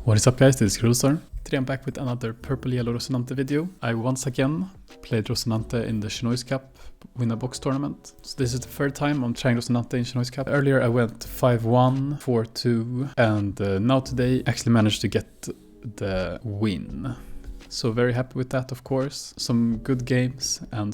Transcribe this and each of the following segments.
What is up guys, this is Cruiser. Today I'm back with another purple-yellow Rosinante video. I once again played Rosinante in the Chinois Cup Win a Box tournament. So this is the third time I'm trying Rosinante in Chinois Cup. Earlier I went 5-1, 4-2 and now today I actually managed to get the win. So very happy with that, of course. Some good games and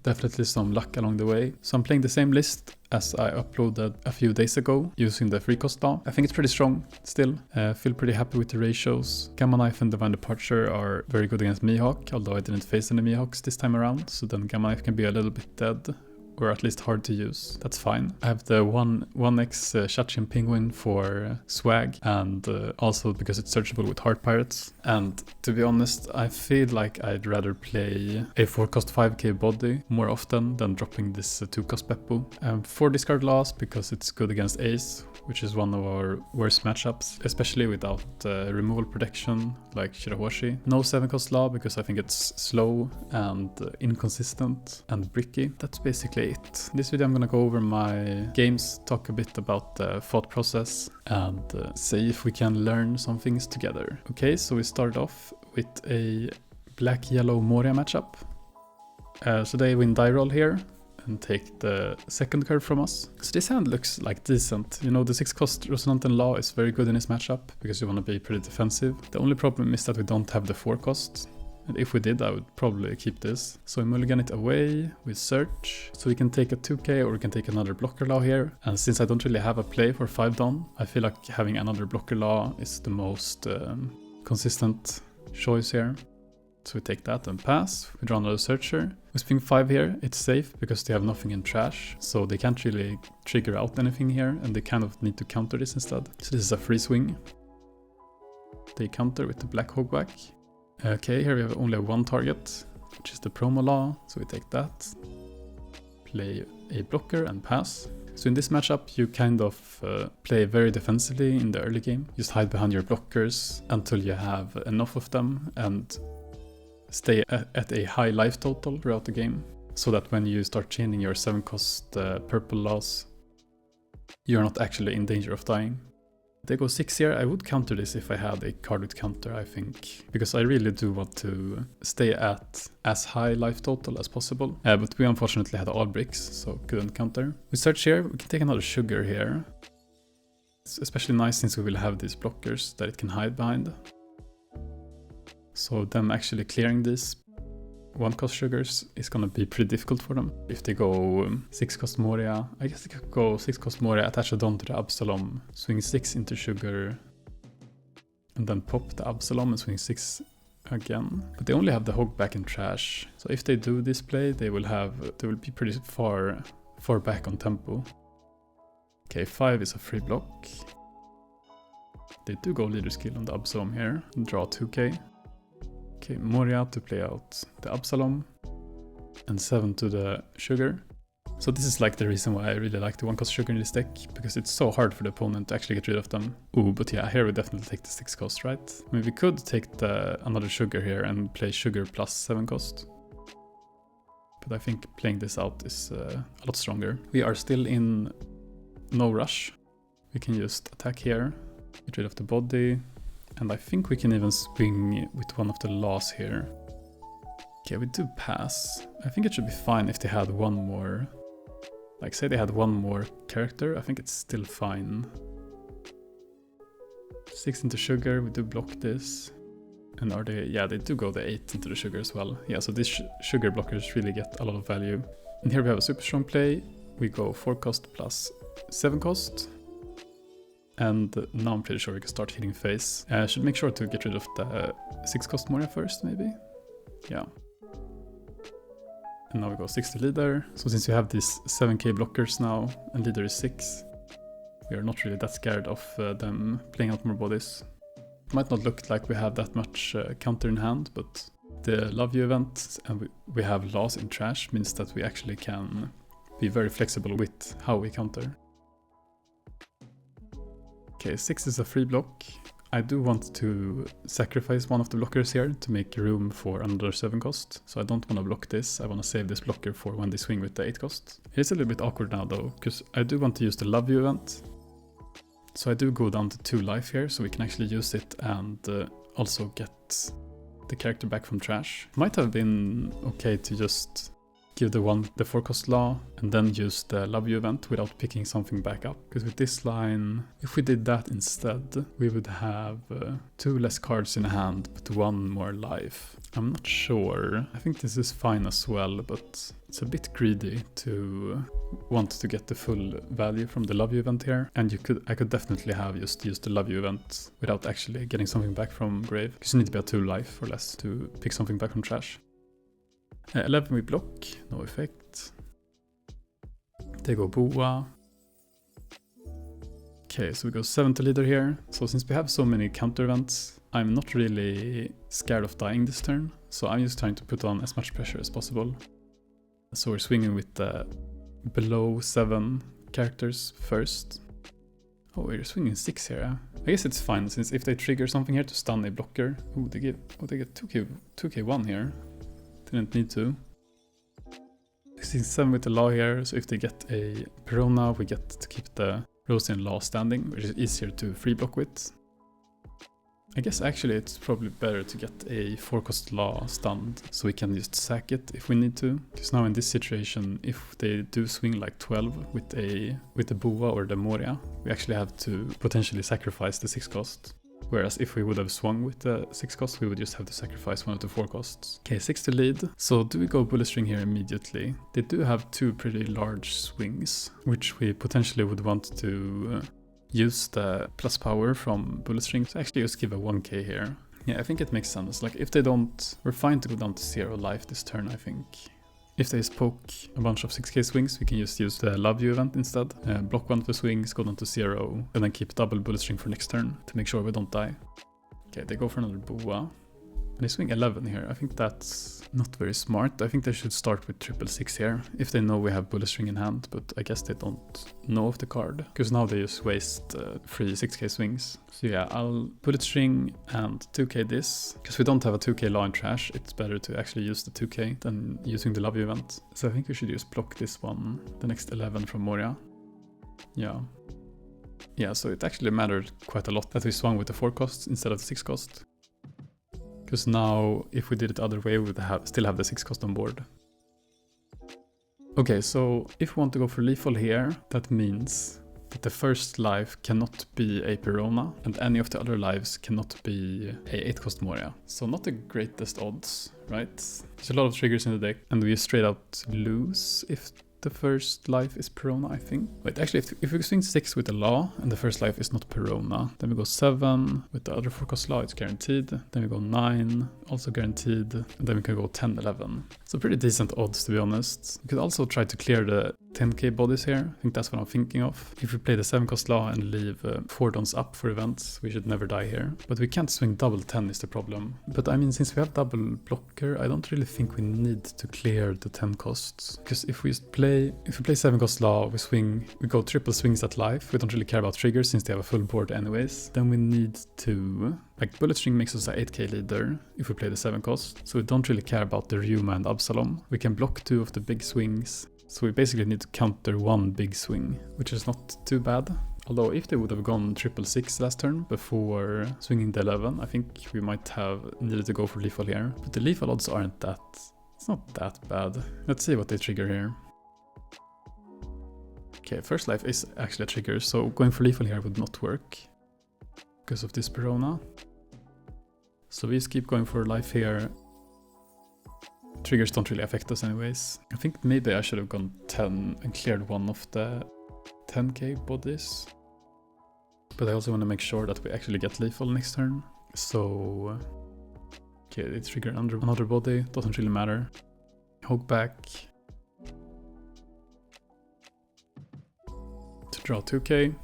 definitely some luck along the way. So I'm playing the same list as I uploaded a few days ago using the free cost law. I think it's pretty strong still. Feel pretty happy with the ratios. Gamma Knife and Divine Departure are very good against Mihawk, although I didn't face any Mihawks this time around. So then Gamma Knife can be a little bit dead, or at least hard to use. That's fine. I have the 1x Shachin Penguin for swag, and also because it's searchable with Heart Pirates. And to be honest, I feel like I'd rather play a 4-cost 5k body more often than dropping this 2-cost Beppo. 4 discard laws because it's good against Ace, which is one of our worst matchups, especially without removal protection like Shirahoshi. No 7-cost law because I think it's slow and inconsistent and bricky. That's basically it. This video I'm gonna go over my games, talk a bit about the thought process and see if we can learn some things together. Okay, so we start off with a black-yellow Moria matchup. So they win die roll here and take the second card from us. So this hand looks like decent. You know, the 6-cost Rosinante Law is very good in this matchup because you want to be pretty defensive. The only problem is that we don't have the 4-cost. And if we did, I would probably keep this. So we mulligan it away with search. So we can take a 2k or we can take another blocker law here. And since I don't really have a play for 5 Don, I feel like having another blocker law is the most consistent choice here. So we take that and pass. We draw another searcher. With swing 5 here, it's safe because they have nothing in trash. So they can't really trigger out anything here and they kind of need to counter this instead. So this is a free swing. They counter with the black hogback. Okay, here we have only one target, which is the promo law. So we take that, play a blocker and pass. So in this matchup, you kind of play very defensively in the early game. Just hide behind your blockers until you have enough of them and stay at a high life total throughout the game. So that when you start chaining your 7-cost purple laws, you're not actually in danger of dying. They go 6 here. I would counter this if I had a card with counter, I think. Because I really do want to stay at as high life total as possible. But we unfortunately had all bricks, so couldn't counter. We search here. We can take another sugar here. It's especially nice since we will have these blockers that it can hide behind. So them actually clearing these 1-cost sugars is gonna be pretty difficult for them. If they go 6-cost Moria, I guess they could go 6-cost Moria, attach a Don to the Absalom, swing 6 into sugar, and then pop the Absalom and swing 6 again. But they only have the hogback in trash. So if they do this play, they will be pretty far back on tempo. Okay, 5 is a free block. They do go leader skill on the Absalom here, and draw 2k. Okay, Moria to play out the Absalom and 7 to the sugar. So this is like the reason why I really like the 1-cost sugar in this deck, because it's so hard for the opponent to actually get rid of them. Ooh, but yeah, here we definitely take the 6-cost, right? I mean, we could take another sugar here and play sugar plus 7-cost. But I think playing this out is a lot stronger. We are still in no rush. We can just attack here, get rid of the body. And I think we can even swing with one of the laws here. Okay, we do pass. I think it should be fine if they had one more. Like, say they had one more character, I think it's still fine. 6 into sugar, we do block this. And are they, yeah, they do go the 8 into the sugar as well. Yeah, so these sugar blockers really get a lot of value. And here we have a super strong play. We go 4-cost plus 7-cost. And now I'm pretty sure we can start hitting face. I should make sure to get rid of the 6-cost Moria first, maybe? Yeah. And now we go 6 to leader. So since we have these 7k blockers now, and leader is 6, we are not really that scared of them playing out more bodies. It might not look like we have that much counter in hand, but the Love You event and we have laws in trash means that we actually can be very flexible with how we counter. Okay, 6 is a free block. I do want to sacrifice one of the blockers here to make room for another 7-cost. So I don't want to block this. I want to save this blocker for when they swing with the 8-cost. It is a little bit awkward now though, because I do want to use the Love You event. So I do go down to 2 life here, so we can actually use it and also get the character back from trash. Might have been okay to just give the 4 cost law and then use the love you event without picking something back up. Because with this line, if we did that instead, we would have 2 less cards in hand, but 1 more life. I'm not sure. I think this is fine as well, but it's a bit greedy to want to get the full value from the love you event here. And I could definitely have just used the love you event without actually getting something back from grave. Because you need to be at 2 life or less to pick something back from trash. 11 we block, no effect. They go boa. Okay, so we go 7 to leader here. So since we have so many counter events, I'm not really scared of dying this turn. So I'm just trying to put on as much pressure as possible. So we're swinging with the below 7 characters first. Oh, we're swinging 6 here. I guess it's fine, since if they trigger something here to stun a blocker. Ooh, they get 2k1 here. Didn't need to. 7 with the law here, so if they get a Perona, we get to keep the Rosian law standing, which is easier to free block with. I guess actually it's probably better to get a 4 cost law stunned, so we can just sack it if we need to. Because now in this situation, if they do swing like 12 with the Boa or the Moria, we actually have to potentially sacrifice the 6 cost. Whereas if we would have swung with the 6 cost, we would just have to sacrifice one of the 4 costs. Okay, 6 to lead. So do we go bullet string here immediately? They do have 2 pretty large swings, which we potentially would want to use the plus power from bullet string to actually just give a 1k here. Yeah, I think it makes sense. Like if they don't, we're fine to go down to 0 life this turn, I think. If they poke a bunch of 6k swings, we can just use the love you event instead. Block 1 of the swings, go down to 0, and then keep double bullet string for next turn to make sure we don't die. Okay, they go for another boa. And they swing 11 here. I think that's not very smart. I think they should start with 666 here, if they know we have bullet string in hand, but I guess they don't know of the card. Because now they just waste 3 6k swings. So yeah, I'll bullet string and 2k this. Because we don't have a 2k law in trash, it's better to actually use the 2k than using the love you event. So I think we should just block this one, the next 11 from Moria. Yeah. Yeah, so it actually mattered quite a lot that we swung with the 4 costs instead of the 6 cost. Because now, if we did it the other way, we would still have the 6 cost on board. Okay, so if we want to go for lethal here, that means that the first life cannot be a Perona, and any of the other lives cannot be a 8 cost Moria. So not the greatest odds, right? There's a lot of triggers in the deck, and we straight out lose if the first life is Perona, I think. Wait, actually, if we swing 6 with the law and the first life is not Perona, then we go 7 with the other 4 cost law, it's guaranteed. Then we go 9, also guaranteed. And then we can go 10, 11. So pretty decent odds, to be honest. We could also try to clear the 10k bodies here. I think that's what I'm thinking of. If we play the 7 cost law and leave 4 dons up for events, we should never die here. But we can't swing double 10 is the problem. But I mean, since we have double blocker, I don't really think we need to clear the 10 costs. Because if we play 7 cost law, we go triple swings at life. We don't really care about triggers since they have a full board anyways. Then we need to, like, bullet string makes us a 8k leader if we play the 7 cost. So we don't really care about the Ryuma and Absalom. We can block 2 of the big swings. So we basically need to counter 1 big swing, which is not too bad. Although if they would have gone 666 last turn before swinging the 11, I think we might have needed to go for lethal here. But the lethal odds aren't that, it's not that bad. Let's see what they trigger here. Okay, first life is actually a trigger, so going for lethal here would not work because of this Perona. So we just keep going for life here. Triggers don't really affect us anyways. I think maybe I should have gone 10 and cleared one of the 10k bodies. But I also want to make sure that we actually get lethal next turn. So, okay, they trigger another body, doesn't really matter. Hook back. To draw 2k.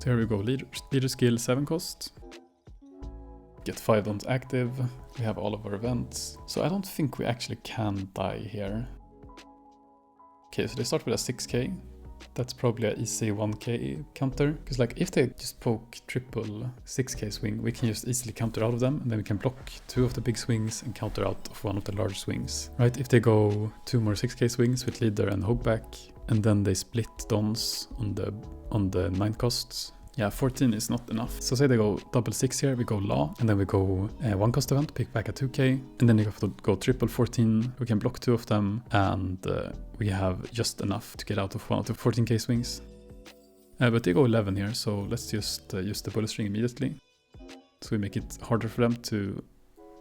So here we go, leader skill 7 cost. Get 5 dons active. We have all of our events. So I don't think we actually can die here. Okay, so they start with a 6k. That's probably a easy 1k counter. Because like if they just poke triple 6k swing, we can just easily counter out of them. And then we can block 2 of the big swings and counter out of 1 of the large swings. Right, if they go 2 more 6k swings with leader and hook back, and then they split dons on the 9 costs. Yeah, 14 is not enough. So say they go double 6 here, we go law, and then we go 1 cost event, pick back a 2k, and then you have to go triple 14, we can block 2 of them, and we have just enough to get out of one of the 14k swings. But they go 11 here, so let's just use the bullet string immediately. So we make it harder for them to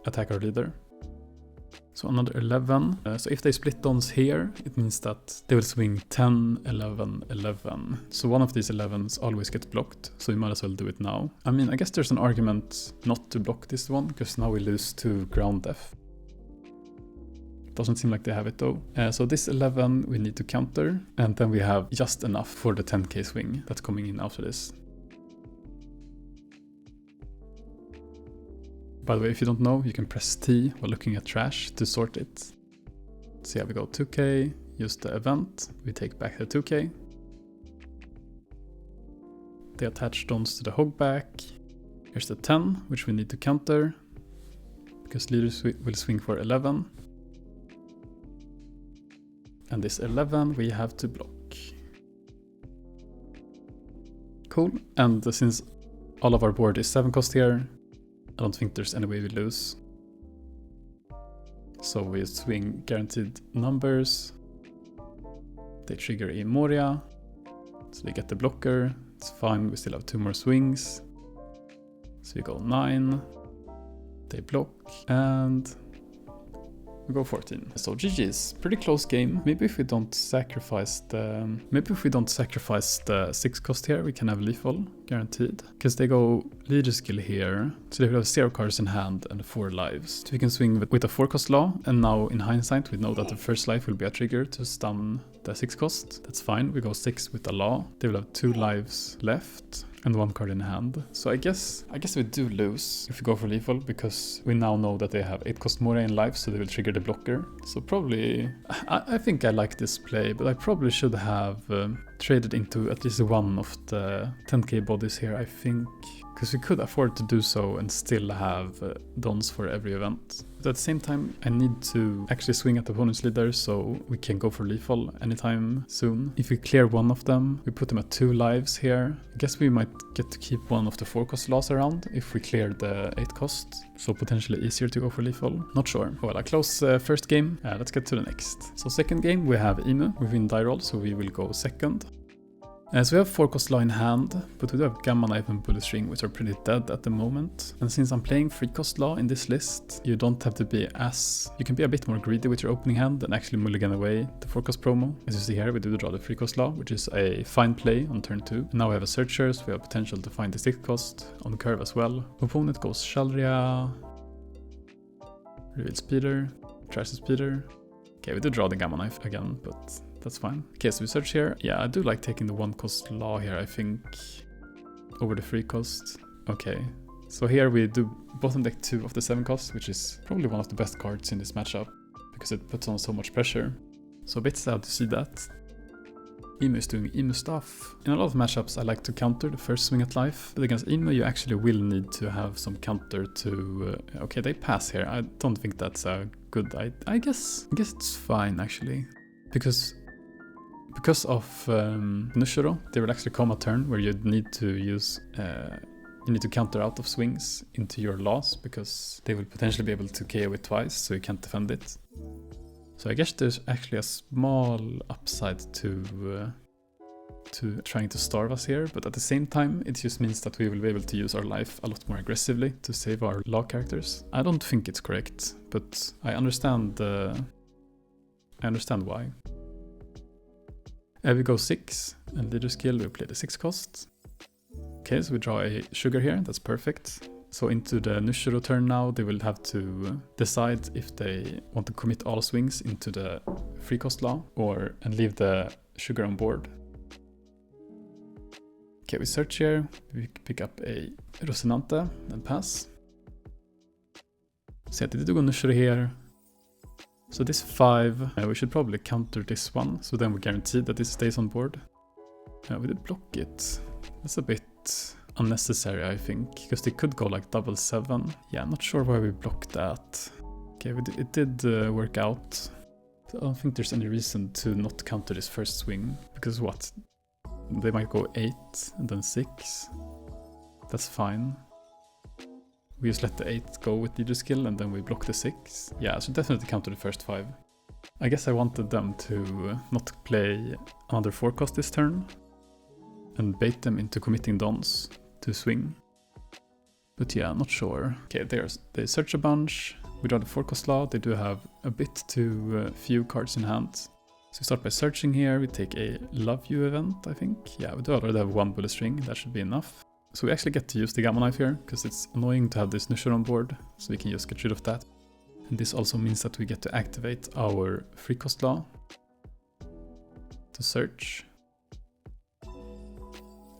attack our leader. So another 11. So if they split dons here, it means that they will swing 10, 11, 11. So one of these 11s always gets blocked, so we might as well do it now. I mean, I guess there's an argument not to block this one, because now we lose to ground def. Doesn't seem like they have it though. So this 11 we need to counter, and then we have just enough for the 10k swing that's coming in after this. By the way, if you don't know, you can press T while looking at trash to sort it. So yeah, we go 2k, use the event, we take back the 2k. They attach dons to the hogback. Here's the 10, which we need to counter, because leaders will swing for 11. And this 11 we have to block. Cool, and since all of our board is 7 cost here, I don't think there's any way we lose. So we swing guaranteed numbers. They trigger a Moria. So we get the blocker. It's fine, we still have 2 more swings. So we go 9. They block, and we go 14. So GG's, pretty close game. Maybe if we don't sacrifice the 6 cost here, we can have lethal guaranteed. Because they go leader skill here, so they will have 0 cards in hand and 4 lives. So we can swing with a 4 cost law, and now in hindsight we know that the first life will be a trigger to stun the 6 cost. That's fine, we go 6 with the law. They will have 2 lives left and 1 card in hand. So I guess we do lose if we go for lethal, because we now know that they have 8 cost Moria in life, so they will trigger the blocker. So probably, I think I like this play, but I probably should have traded into at least one of the 10k bodies here, I think. Because we could afford to do so and still have dons for every event. But at the same time, I need to actually swing at the opponent's leader, so we can go for lethal anytime soon. If we clear one of them, we put them at 2 lives here. I guess we might get to keep one of the 4 cost laws around if we clear the 8 cost. So potentially easier to go for lethal. Not sure. Well, a close first game. Let's get to the next. So second game, we have Emu. We win die roll, so we will go second. So we have 4 cost law in hand, but we do have Gamma Knife and Bullet String, which are pretty dead at the moment. And since I'm playing 3 cost law in this list, you don't have to be you can be a bit more greedy with your opening hand and actually mulligan away the 4 cost promo. As you see here, we do draw the 3 cost law, which is a fine play on turn 2. And now we have a Searcher, so we have potential to find the 6 cost on the curve as well. Opponent goes Shalria, reveals Peter, trashes Peter. Okay, we do draw the Gamma Knife again, but that's fine. Okay, so we search here. Yeah, I do like taking the 1 cost law here, I think, over the 3 cost. Okay, so here we do bottom deck 2 of the 7 cost, which is probably one of the best cards in this matchup, because it puts on so much pressure. So a bit sad to see that. Emu is doing Emu stuff. In a lot of matchups I like to counter the first swing at life, but against Emu you actually will need to have some counter to... okay, they pass here. I don't think that's a good... I guess it's fine actually. Because of Nushiro, there will actually come a turn where you need to use... you need to counter out of swings into your loss, because they will potentially be able to KO it twice, so you can't defend it. So I guess there's actually a small upside to trying to starve us here, but at the same time it just means that we will be able to use our life a lot more aggressively to save our law characters. I don't think it's correct, but I understand why. We go 6, and leader skill, we play the 6 cost. Okay, so we draw a sugar here, that's perfect. So into the Nushiro turn now, they will have to decide if they want to commit all swings into the 3 cost law and leave the sugar on board. Okay, we search here, we pick up a Rosinante and pass. So yeah, they did go Nushiro here. So this 5, we should probably counter this one, so then we guarantee that this stays on board. We did block it. That's a bit unnecessary, I think, because they could go like double 7. Yeah, I'm not sure why we blocked that. Okay, it did work out. I don't think there's any reason to not counter this first swing, because what? they might go 8 and then 6. That's fine. We just let the 8 go with leader skill and then we block the 6. Yeah, so definitely counter the first 5. I guess I wanted them to not play another 4 cost this turn and bait them into committing dons to swing. But yeah, not sure. Okay, they search a bunch. We draw the 4 cost law. They do have a bit too few cards in hand. So we start by searching here. We take a Love You event, I think. Yeah, we do already have 1 bullet string. That should be enough. So we actually get to use the Gamma Knife here, because it's annoying to have this Nusher on board. So we can just get rid of that. And this also means that we get to activate our 3 cost law to search.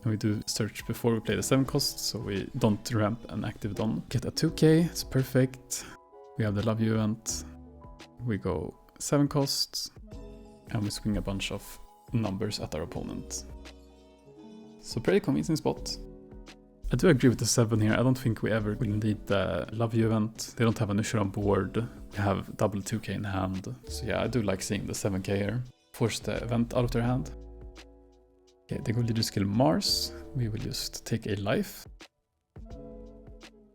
And we do search before we play the 7 cost, so we don't ramp an active Don. Get a 2k, it's perfect. We have the Love You event. We go 7 costs, and we swing a bunch of numbers at our opponent. So pretty convincing spot. I do agree with the 7 here. I don't think we ever will need the Love You event. They don't have a Nusher on board. We have double 2k in hand. So yeah, I do like seeing the 7k here. Force the event out of their hand. Okay, they go leader skill Mars. We will just take a life.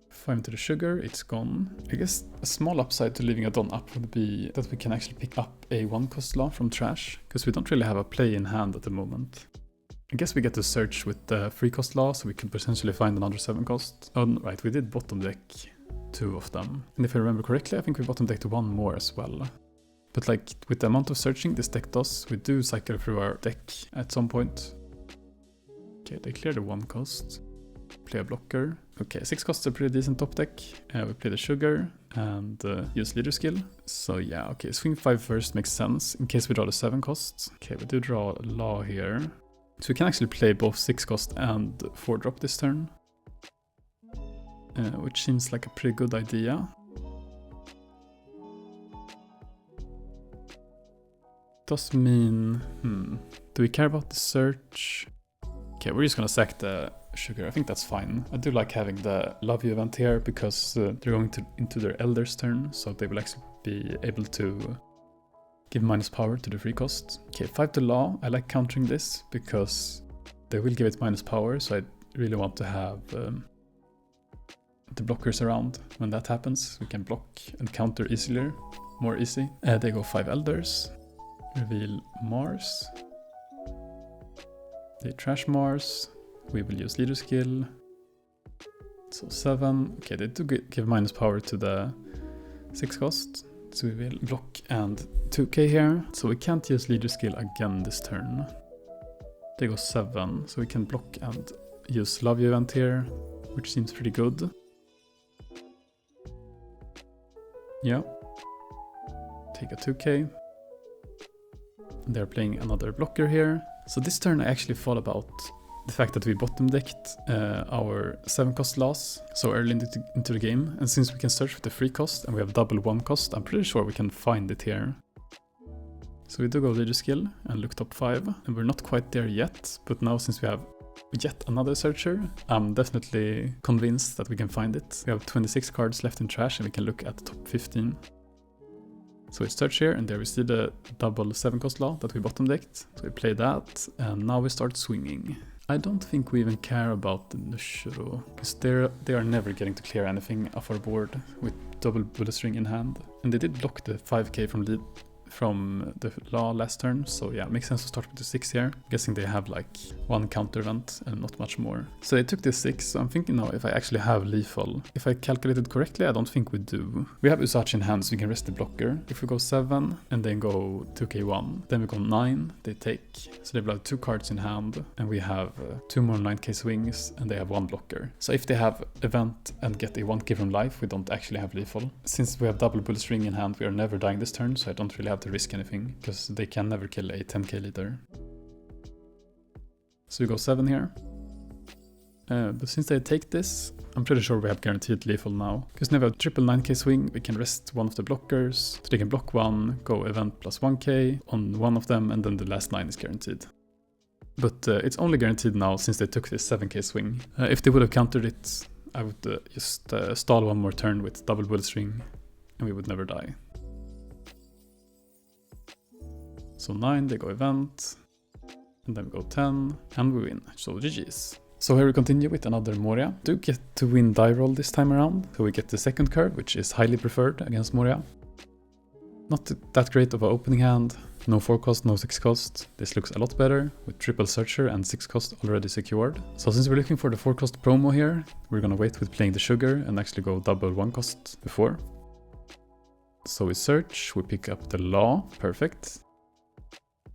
5 into the sugar, it's gone. I guess a small upside to leaving a Don up would be that we can actually pick up a 1 cost law from trash, because we don't really have a play in hand at the moment. I guess we get to search with the 3 cost law, so we can potentially find another 7 cost. Oh, right, we did bottom deck 2 of them. And if I remember correctly, I think we bottom decked 1 more as well. But like, with the amount of searching this deck does, we do cycle through our deck at some point. Okay, they clear the 1 cost. Play a blocker. Okay, 6 costs are pretty decent top deck. We play the sugar and use leader skill. So yeah, okay, swing 5 first makes sense in case we draw the 7 costs. Okay, we do draw a law here. So we can actually play both 6 cost and 4 drop this turn. Which seems like a pretty good idea. Does mean... Do we care about the search? Okay, we're just gonna sack the sugar. I think that's fine. I do like having the Love You event here because they're going into their Elder's turn, so they will actually be able to give minus power to the 3 cost. Okay, 5 to law. I like countering this because they will give it minus power, so I really want to have the blockers around when that happens. We can block and counter easier, more easy. They go 5 Elders. Reveal Mars. They trash Mars. We will use leader skill. So 7. Okay, they do give minus power to the 6 cost. So we will block and 2k here. So we can't use leader skill again this turn. They go 7. So we can block and use Love You event here, which seems pretty good. Yeah. Take a 2k. They're playing another blocker here. So this turn I actually thought about the fact that we bottom decked our 7 cost loss so early into the game, and since we can search with the 3 cost and we have double 1 cost, I'm pretty sure we can find it here. So we do go leader skill and look top 5, and we're not quite there yet, but now since we have yet another searcher, I'm definitely convinced that we can find it. We have 26 cards left in trash and we can look at the top 15. So we search here, and there we see the double 7 cost law that we bottom decked. So we play that, and now we start swinging. I don't think we even care about the Nushuro, because they are never getting to clear anything off our board with double bullet string in hand. And they did block the 5k from the law last turn, so yeah, it makes sense to start with the 6 here. I'm guessing they have like 1 counter event and not much more. So they took this 6, so I'm thinking now if I actually have lethal. If I calculated correctly, I don't think we do. We have Usachi in hand, so we can rest the blocker. If we go 7 and then go 2k1, then we go 9, they take. So they will have 2 cards in hand, and we have 2 more 9k swings, and they have 1 blocker. So if they have event and get a 1k from life, we don't actually have lethal. Since we have double bullet string in hand, we are never dying this turn, so I don't really have to risk anything, because they can never kill a 10k leader. So we go 7 here. But since they take this, I'm pretty sure we have guaranteed lethal now. Because now we have triple 9k swing, we can rest one of the blockers, so they can block 1, go event plus 1k on one of them, and then the last 9 is guaranteed. But it's only guaranteed now since they took this 7k swing. If they would have countered it, I would just stall 1 more turn with double bullet string, and we would never die. So 9, they go event. and then we go 10, and we win, so GG's. So here we continue with another Moria. Do get to win die roll this time around, so we get the second card, which is highly preferred against Moria. Not that great of an opening hand, no 4 cost, no 6 cost. This looks a lot better with triple searcher and 6 cost already secured. So since we're looking for the 4 cost promo here, we're gonna wait with playing the sugar and actually go double 1 cost before. So we search, we pick up the law, perfect.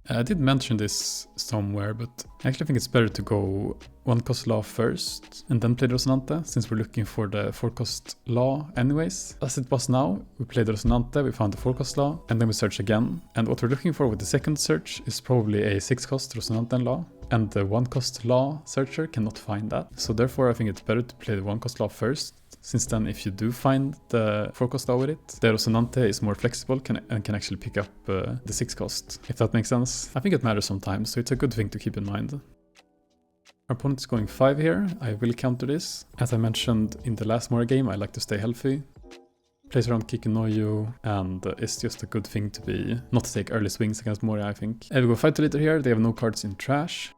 I did mention this somewhere, but I actually think it's better to go 1 cost law first and then play the Rosinante, since we're looking for the 4 cost law anyways. As it was now, we played the Rosinante, we found the 4 cost law, and then we search again. And what we're looking for with the second search is probably a 6 cost Rosinante and law, and the 1 cost law searcher cannot find that. So therefore I think it's better to play the 1 cost law first, since then if you do find the 4 cost law with it, the Rosinante is more flexible and can actually pick up the 6 cost, if that makes sense. I think it matters sometimes, so it's a good thing to keep in mind. Our opponent is going 5 here. I will counter this. As I mentioned in the last Moria game, I like to stay healthy. Plays around Kikunoyu, and it's just a good thing to be not to take early swings against Moria, I think. And we go 5 to leader here. They have no cards in trash.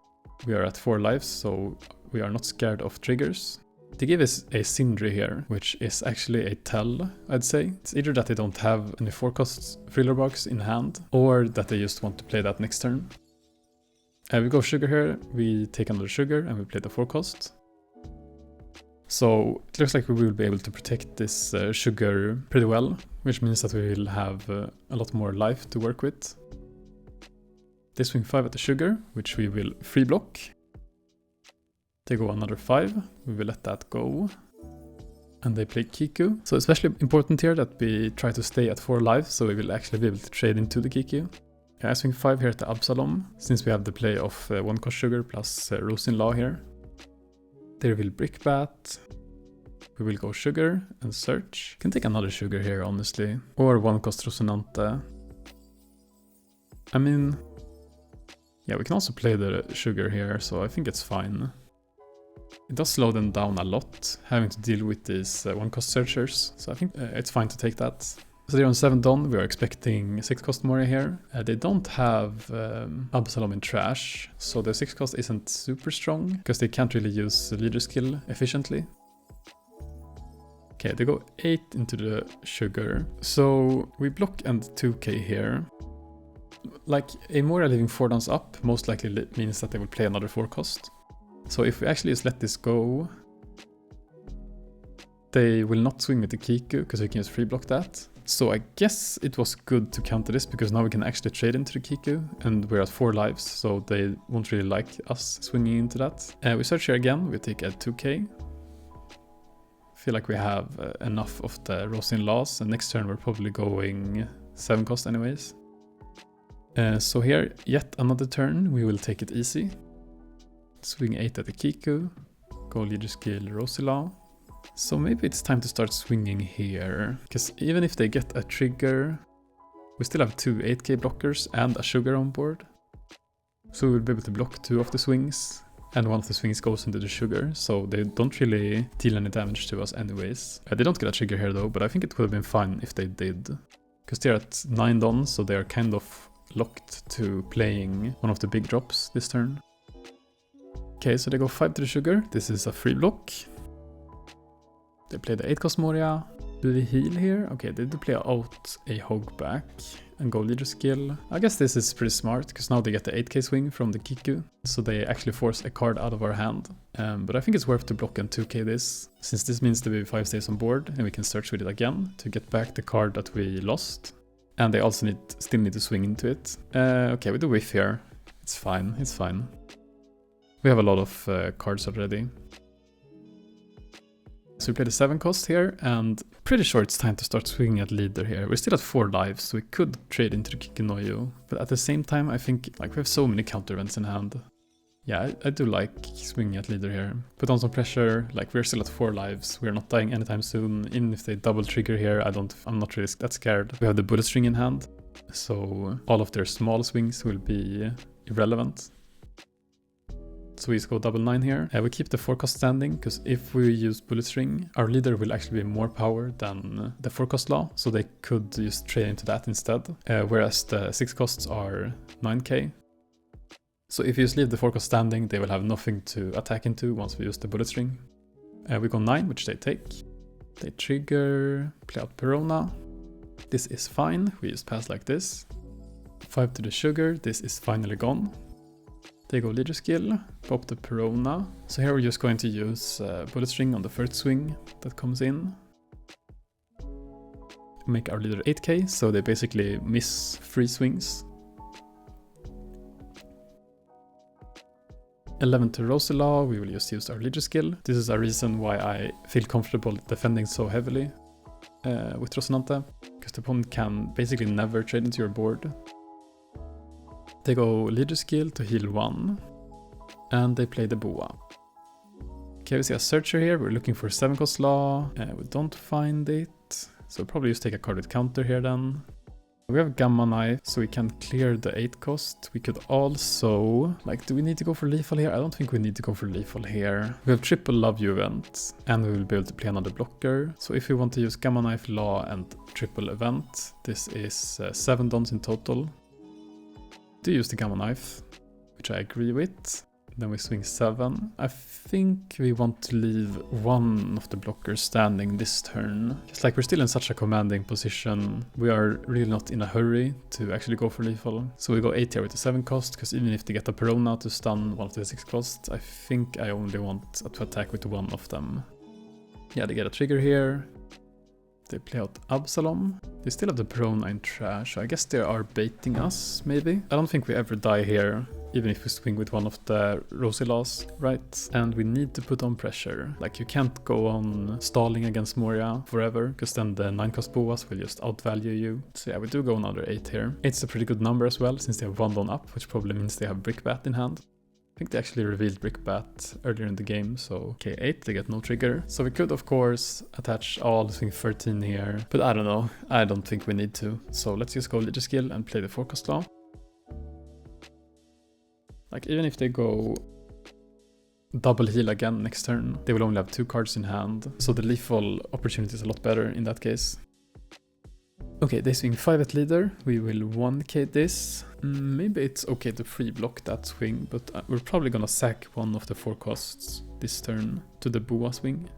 We are at 4 lives, so we are not scared of triggers. They give us a Sindri here, which is actually a tell, I'd say. It's either that they don't have any 4 cost thriller box in hand, or that they just want to play that next turn. We go sugar here, we take another sugar, and we play the 4 cost. So it looks like we will be able to protect this sugar pretty well, which means that we will have a lot more life to work with. They swing 5 at the sugar, which we will free block. They go another 5, we will let that go. And they play Kiku. So especially important here that we try to stay at 4 lives, so we will actually be able to trade into the Kiku. I swing 5 here at the Absalom, since we have the play of 1 cost sugar plus Rosin Law here. They will Brickbat. We will go sugar and search. Can take another sugar here, honestly. Or 1 cost Rosinante. I mean, yeah, we can also play the sugar here, so I think it's fine. It does slow them down a lot, having to deal with these 1 cost searchers, so I think it's fine to take that. So they're on 7 Don, we are expecting 6 cost Moria here. They don't have Absalom in trash, so the 6 cost isn't super strong, because they can't really use the leader skill efficiently. Okay, they go 8 into the sugar. So we block and 2k here. Like, a Moria leaving 4 dons up most likely means that they will play another 4 cost. So if we actually just let this go, they will not swing with the Kiku, because we can just free block that. So I guess it was good to counter this, because now we can actually trade into the Kiku, and we're at 4 lives, so they won't really like us swinging into that. We search here again, we take a 2k. Feel like we have enough of the Rosin Laws, and next turn we're probably going 7 cost anyways. So here, yet another turn, we will take it easy. Swing 8 at the Kiku, go leader skill Rosila. So maybe it's time to start swinging here, because even if they get a trigger, we still have 2 8k blockers and a sugar on board. So we will be able to block 2 of the swings, and 1 of the swings goes into the sugar, so they don't really deal any damage to us anyways. They don't get a trigger here though, but I think it would have been fine if they did, because they're at 9 dons, so they are kind of locked to playing one of the big drops this turn. Okay, so they go 5 to the sugar, this is a free block. They play the 8 cost Moria. Do they heal here? Okay, they do play out a Hogback and go leader skill. I guess this is pretty smart, because now they get the 8k swing from the Kiku, so they actually force a card out of our hand. But I think it's worth to block and 2k this, since this means the BB5 stays on board, and we can search with it again to get back the card that we lost. And they also still need to swing into it. Okay, we do whiff here. It's fine, it's fine. We have a lot of cards already. So we play the 7 cost here, and pretty sure it's time to start swinging at leader here. We're still at 4 lives, so we could trade into the Kikunoyu. But at the same time, I think like we have so many counter events in hand. Yeah, I do like swinging at leader here. Put on some pressure, like we're still at 4 lives. We're not dying anytime soon. Even if they double trigger here, I'm not really that scared. We have the bullet string in hand, so all of their small swings will be irrelevant. So we just go double 9 here. We keep the 4 cost standing, because if we use bullet string, our leader will actually be more power than the 4 cost law, so they could just trade into that instead. Whereas the 6 costs are 9k. So if you just leave the forecast standing, they will have nothing to attack into once we use the bullet string. We go 9, which they take. They trigger, play out Perona. This is fine, we just pass like this. 5 to the sugar, this is finally gone. They go leader skill, pop the Perona. So here we're just going to use bullet string on the first swing that comes in. Make our leader 8k, so they basically miss 3 swings. 11 to Rosila, we will just use our leader skill. This is a reason why I feel comfortable defending so heavily with Rosinante, because the opponent can basically never trade into your board. They go leader skill to heal 1, and they play the Boa. Okay, we see a searcher here, we're looking for 7 cost law, we don't find it, so we'll probably just take a card with counter here then. We have Gamma Knife, so we can clear the 8 cost. We could also, like, do we need to go for lethal here? I don't think we need to go for lethal here. We have triple Love You event, and we will be able to play another blocker. So if we want to use Gamma Knife, Law, and triple event, this is 7 dons in total. Do use the Gamma Knife, which I agree with. Then we swing 7. I think we want to leave one of the blockers standing this turn. It's like we're still in such a commanding position. We are really not in a hurry to actually go for lethal. So we go 8 here with the 7 cost, because even if they get a Perona to stun one of the 6 cost, I think I only want to attack with one of them. Yeah, they get a trigger here. They play out Absalom. They still have the Perona in trash. I guess they are baiting us, maybe. I don't think we ever die here, even if we swing with one of the Rosilas, right? And we need to put on pressure. Like, you can't go on stalling against Moria forever, because then the 9 cost Boas will just outvalue you. So yeah, we do go another 8 here. 8's a pretty good number as well, since they have 1 don up, which probably means they have Brickbat in hand. I think they actually revealed Brickbat earlier in the game, so okay, 8, they get no trigger. So we could of course attach all swing 13 here, but I don't know, I don't think we need to. So let's just go leader skill and play the forecast law. Like, even if they go double heal again next turn, they will only have 2 cards in hand, so the lethal opportunity is a lot better in that case. Okay, they swing 5 at leader, we will 1k this. Maybe it's okay to free block that swing, but we're probably gonna sack one of the 4 costs this turn to the Boa swing.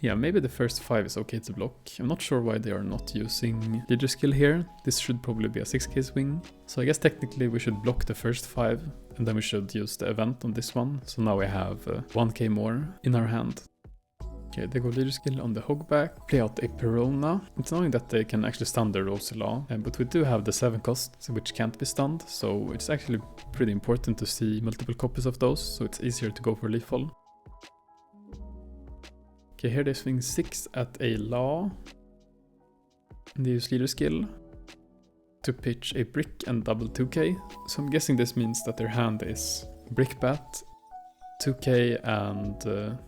Yeah, maybe the first 5 is okay to block. I'm not sure why they are not using leader skill here. This should probably be a 6k swing. So I guess technically we should block the first 5, and then we should use the event on this one. So now we have 1k more in our hand. Okay, they go leader skill on the hogback, play out a Perona. It's annoying that they can actually stun the Rosila, but we do have the 7 costs, which can't be stunned, so it's actually pretty important to see multiple copies of those, so it's easier to go for lethal. Okay, here they swing 6 at a Law, and they use leader skill to pitch a brick and double 2k, so I'm guessing this means that their hand is Brickbat, 2k, and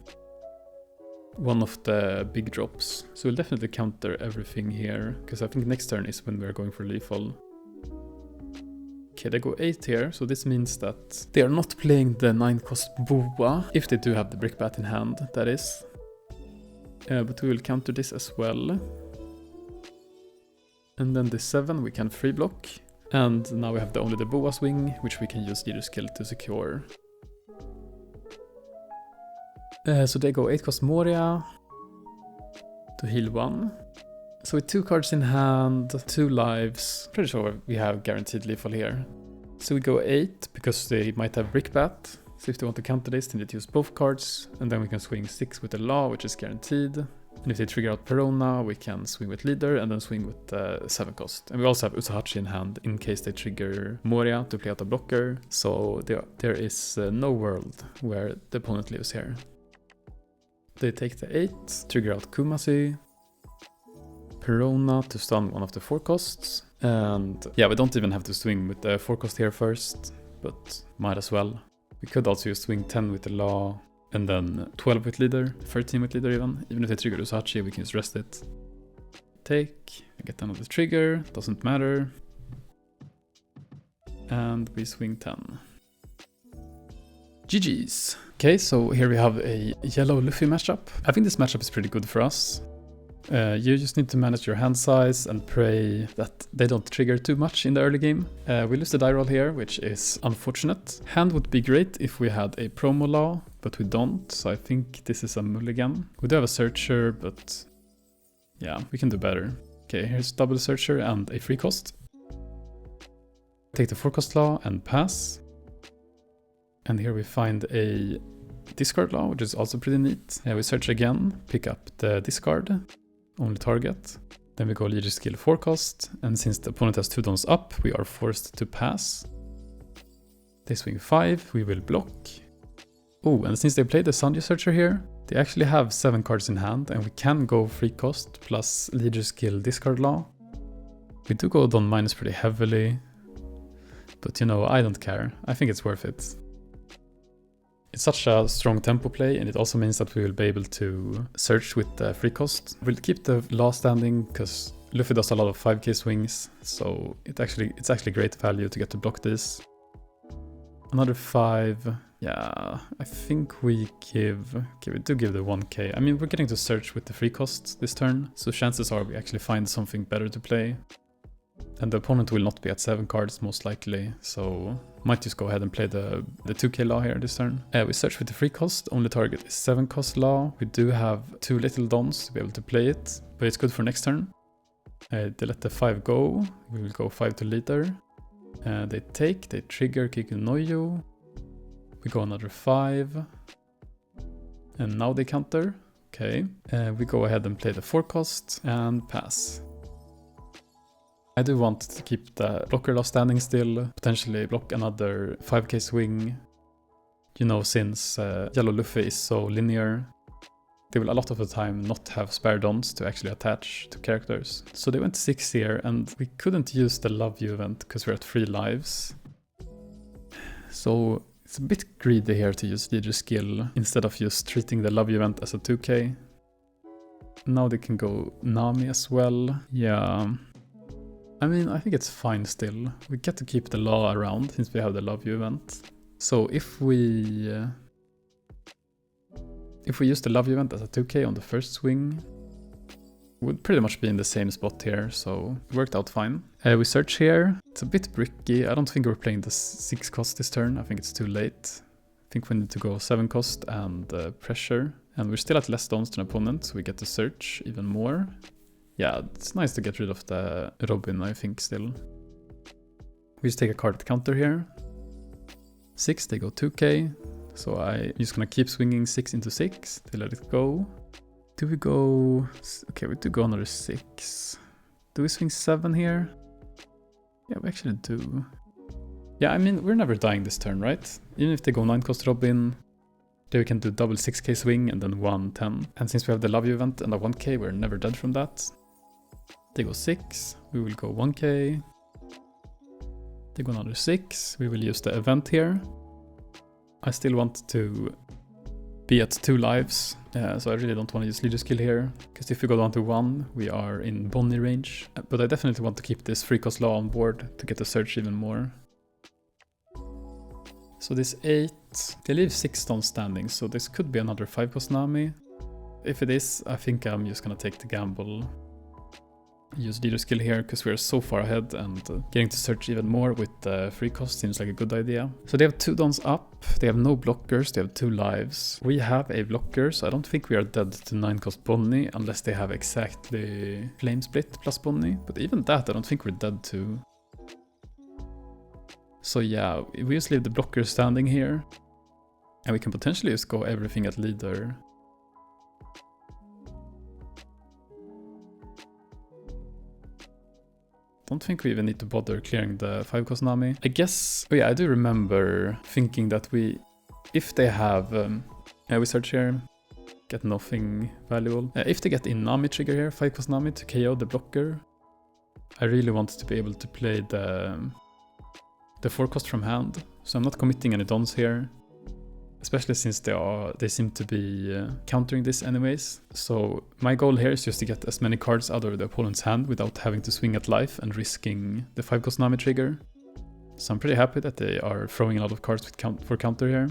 one of the big drops. So we'll definitely counter everything here, because I think next turn is when we're going for lethal. Okay, they go 8 here, so this means that they are not playing the 9 cost Boa, if they do have the Brickbat in hand, that is. But we will counter this as well. And then the 7 we can free block. And now we have only the Boa swing, which we can use leader skill to secure. So they go 8 cost Moria to heal 1. So with 2 cards in hand, 2 lives, pretty sure we have guaranteed lethal here. So we go 8 because they might have Brickbat. So if they want to counter this, they need to use both cards, and then we can swing 6 with the Law, which is guaranteed. And if they trigger out Perona, we can swing with leader and then swing with 7 cost. And we also have Usahachi in hand in case they trigger Moria to play out a blocker. So there is no world where the opponent lives here. They take the 8, trigger out Kumasi, Perona to stun one of the 4 costs. And yeah, we don't even have to swing with the 4 cost here first, but might as well. We could also use swing 10 with the Law, and then 12 with leader, 13 with leader even. Even if they trigger Usahachi, we can just rest it. Take, I get another trigger, doesn't matter. And we swing 10. GG's. Okay, so here we have a yellow Luffy matchup. I think this matchup is pretty good for us. You just need to manage your hand size and pray that they don't trigger too much in the early game. We lose the die roll here, which is unfortunate. Hand would be great if we had a promo law, but we don't, so I think this is a mulligan. We do have a searcher, but yeah, we can do better. Okay, here's double searcher and a free cost. Take the 4-cost law and pass. And here we find a discard law, which is also pretty neat. We search again, pick up the discard, only target. Then we go leader skill 4-cost, and since the opponent has 2 dons up, we are forced to pass. They swing 5, we will block. Oh, and since they played the Sanji Searcher here, they actually have 7 cards in hand, and we can go free cost plus leader skill discard law. We do go don minus pretty heavily, but you know, I don't care. I think it's worth it. It's such a strong tempo play, and it also means that we will be able to search with the free cost. We'll keep the law standing because Luffy does a lot of 5k swings, so it's actually great value to get to block this. Another 5, yeah, I think we give, okay, we do give the 1k. I mean, we're getting to search with the free cost this turn, so chances are we actually find something better to play. And the opponent will not be at 7 cards most likely, so might just go ahead and play the 2k law here this turn. We search with the free cost, only target is 7-cost law. We do have 2 little dons to be able to play it, but it's good for next turn. They let the 5 go, we will go 5 to leader. They take, they trigger Kikunoyu. We go another 5. And now they counter. Okay. We go ahead and play the 4-cost and pass. I do want to keep the blocker law standing still, potentially block another 5k swing. You know, since Yellow Luffy is so linear, they will a lot of the time not have spare dons to actually attach to characters. So they went 6 here, and we couldn't use the Love You event because we're at 3 lives. So it's a bit greedy here to use leader skill instead of just treating the Love You event as a 2k. Now they can go Nami as well. Yeah. I mean, I think it's fine still. We get to keep the law around since we have the Love You event. So if we use the Love You event as a 2k on the first swing, we'd pretty much be in the same spot here, so it worked out fine. We search here. It's a bit bricky. I don't think we're playing the 6-cost this turn. I think it's too late. I think we need to go 7-cost and pressure. And we're still at less dons than opponent, so we get to search even more. Yeah, it's nice to get rid of the Robin, I think, still. We just take a card counter here. 6, they go 2k. So I'm just gonna keep swinging 6 into 6 to let it go. Do we go... Okay, we do go another 6. Do we swing 7 here? Yeah, we actually do. Yeah, I mean, we're never dying this turn, right? Even if they go 9-cost Robin, then we can do double 6k swing and then 1 10. And since we have the Love You event and a 1k, we're never dead from that. They go 6, we will go 1k. They go another 6, we will use the event here. I still want to be at 2 lives, so I really don't want to use leader skill here, because if we go down to 1, we are in Bonnie range. But I definitely want to keep this free cost law on board to get the search even more. So this 8, they leave 6 dons standing, so this could be another 5-cost Nami. If it is, I think I'm just gonna take the gamble. Use leader skill here because we're so far ahead, and getting to search even more with the free cost seems like a good idea. So they have 2 dons up, they have no blockers, they have 2 lives. We have a blocker, so I don't think we are dead to 9-cost Bonnie unless they have exactly Flame Split plus Bonnie. But even that, I don't think we're dead to. So yeah, we just leave the blocker standing here, and we can potentially just go everything at leader. Don't think we even need to bother clearing the 5-cost Nami. I guess, oh yeah, I do remember thinking that if they have, we search here, get nothing valuable. If they get in Nami trigger here, 5-cost Nami to KO the blocker, I really wanted to be able to play the 4-cost from hand. So I'm not committing any dons here, especially since they seem to be countering this anyways. So my goal here is just to get as many cards out of the opponent's hand without having to swing at life and risking the 5-cost Nami trigger. So I'm pretty happy that they are throwing a lot of cards with for counter here.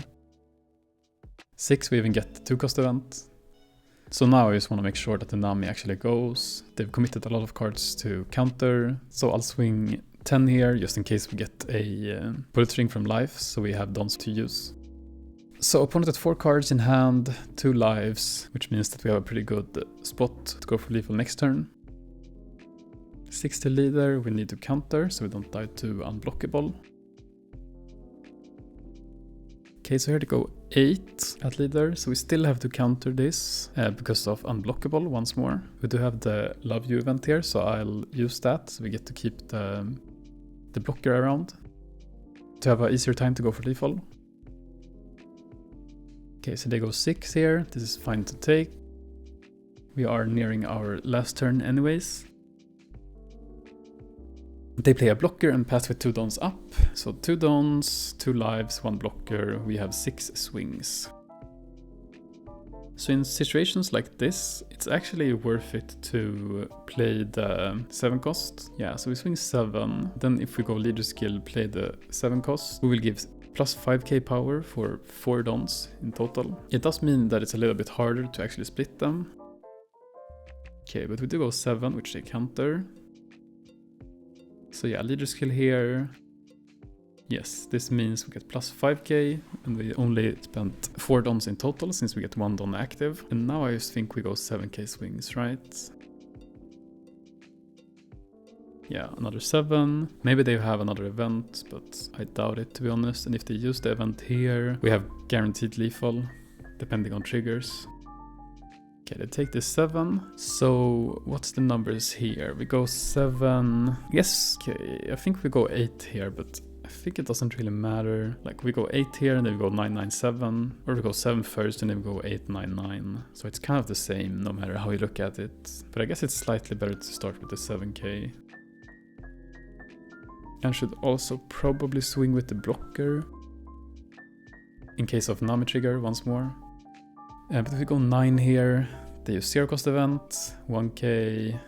6, we even get the 2-cost event. So now I just want to make sure that the Nami actually goes. They've committed a lot of cards to counter, so I'll swing 10 here just in case we get a bullet ring from life, so we have dons to use. So opponent at 4 cards in hand, 2 lives, which means that we have a pretty good spot to go for lethal next turn. 60 leader, we need to counter so we don't die to unblockable. Okay, so here to go 8 at leader, so we still have to counter this because of unblockable once more. We do have the Love You event here, so I'll use that, so we get to keep the blocker around to have an easier time to go for lethal. Okay, so they go 6 here, this is fine to take. We are nearing our last turn anyways. They play a blocker and pass with 2 dons up. So 2 dons, 2 lives, 1 blocker, we have 6 swings. So in situations like this, it's actually worth it to play the 7 cost. Yeah, so we swing 7, then if we go leader skill, play the 7 cost, we will give plus 5k power for 4 dons in total. It does mean that it's a little bit harder to actually split them. Okay, but we do go 7, which they counter. So yeah, leader skill here. Yes, this means we get plus 5k and we only spent 4 dons in total since we get 1 don active. And now I just think we go 7k swings, right? Yeah, another 7. Maybe they have another event, but I doubt it, to be honest. And if they use the event here, we have guaranteed lethal, depending on triggers. Okay, they take this 7. So what's the numbers here? We go 7. Yes, okay, I think we go 8 here, but I think it doesn't really matter. Like we go 8 here and then we go 997, or we go 7 first and then we go 899. So it's kind of the same no matter how you look at it. But I guess it's slightly better to start with the 7k. And should also probably swing with the blocker in case of Nami trigger once more. But if we go 9 here, they use 0 cost event, 1k,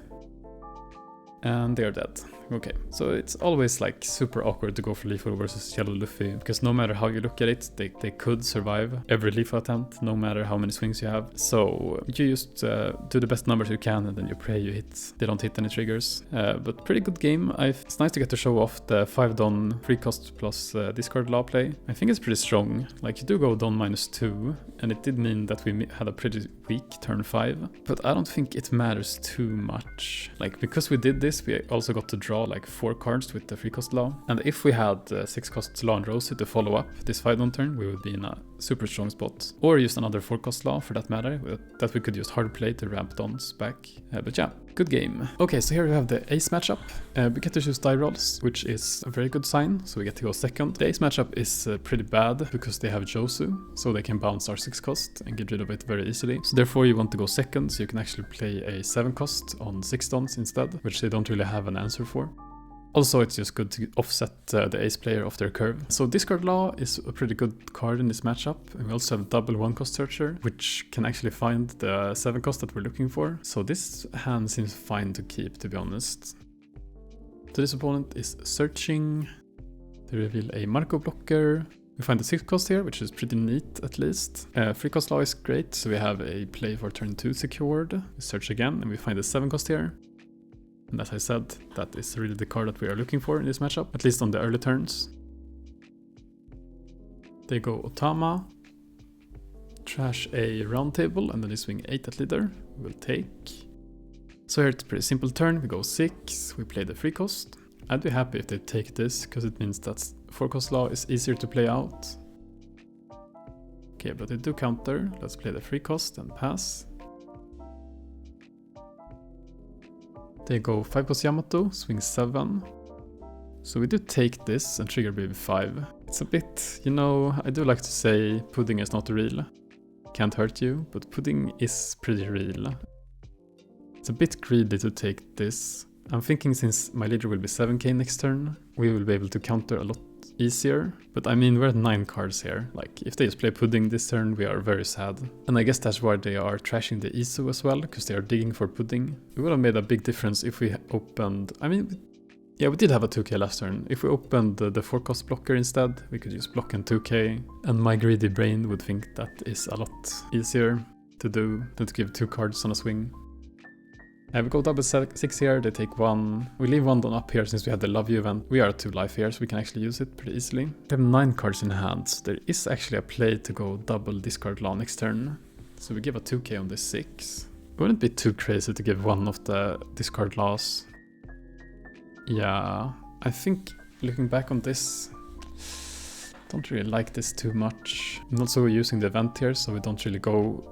and they're dead. Okay, so it's always like super awkward to go for lethal versus yellow Luffy, because no matter how you look at it, they could survive every lethal attempt, no matter how many swings you have. So you just do the best numbers you can and then you pray they don't hit any triggers. But pretty good game. It's nice to get to show off the 5 don free cost plus discard law play. I think it's pretty strong. Like you do go don -2, and it did mean that we had a pretty weak turn 5, but I don't think it matters too much. Like because we did this, we also got to draw like 4 cards with the free cost law, and if we had 6 cost law and Rosie to follow up this 5 don turn, we would be in a super strong spot. Or use another 4 cost law for that matter, that we could use hard play to ramp dons back. But yeah, good game. Okay, so here we have the ace matchup. We get to choose die rolls, which is a very good sign, so we get to go second. The ace matchup is pretty bad because they have Josu, so they can bounce our 6 cost and get rid of it very easily. So therefore you want to go second, so you can actually play a 7 cost on 6 dons instead, which they don't really have an answer for. Also, it's just good to offset the ace player off their curve. So discard law is a pretty good card in this matchup. And we also have double 1 cost searcher, which can actually find the 7 cost that we're looking for. So this hand seems fine to keep, to be honest. So this opponent is searching. They reveal a Marco blocker. We find the 6 cost here, which is pretty neat at least. Free cost law is great, so we have a play for turn 2 secured. We search again and we find the 7 cost here. And as I said, that is really the card that we are looking for in this matchup, at least on the early turns. They go Otama, trash a round table, and then they swing 8 at leader. We will take. So here it's a pretty simple turn. We go 6, we play the free cost. I'd be happy if they take this, because it means that 4 cost law is easier to play out. Okay, but they do counter. Let's play the free cost and pass. They go 5 cost Yamato, swing 7. So we do take this and trigger BB5. It's a bit, you know, I do like to say pudding is not real. Can't hurt you, but pudding is pretty real. It's a bit greedy to take this. I'm thinking since my leader will be 7k next turn, we will be able to counter a lot easier. But I mean, we're at 9 cards here. Like, if they just play pudding this turn, we are very sad. And I guess that's why they are trashing the Isu as well, because they are digging for pudding. It would have made a big difference if we opened... I mean, yeah, we did have a 2k last turn. If we opened the 4 cost blocker instead, we could use block and 2k. And my greedy brain would think that is a lot easier. to do than to give 2 cards on a swing. We go double 6 here, they take 1. We leave 1 Don up here since we had the Love You event. We are at 2 life here, so we can actually use it pretty easily. We have 9 cards in hand, so there is actually a play to go double discard Law next turn. So we give a 2k on this 6. It wouldn't be too crazy to give one of the discard Laws. Yeah, I think looking back on this, don't really like this too much. I'm also using the event here, so we don't really go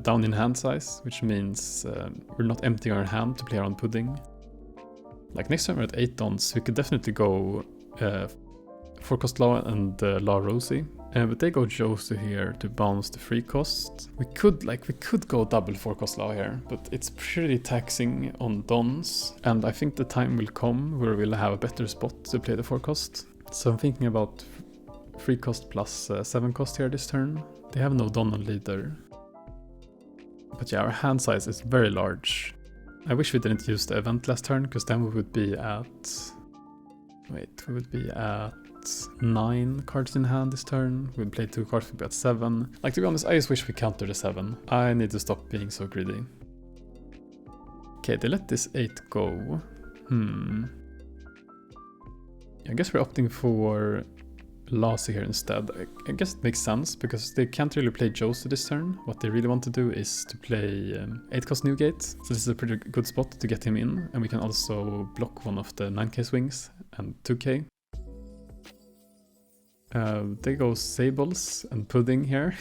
down in hand size, which means we're not emptying our hand to play around pudding. Like next time we're at 8 dons, we could definitely go 4-cost Law and Law Rosie. But they go Josu here to bounce the 3-cost. We could go double 4-cost Law here, but it's pretty taxing on dons. And I think the time will come where we'll have a better spot to play the 4-cost. So I'm thinking about 3-cost plus 7-cost here this turn. They have no don on leader. But yeah, our hand size is very large. I wish we didn't use the event last turn, because then we would be at... Wait, we would be at 9 cards in hand this turn. We'd play 2 cards, we'd be at 7. Like, to be honest, I just wish we counter the 7. I need to stop being so greedy. Okay, they let this 8 go. I guess we're opting for Lassie here instead. I guess it makes sense, because they can't really play Josu this turn. What they really want to do is to play 8-cost Newgate. So this is a pretty good spot to get him in, and we can also block one of the 9k swings and 2k. They go Sables and Pudding here.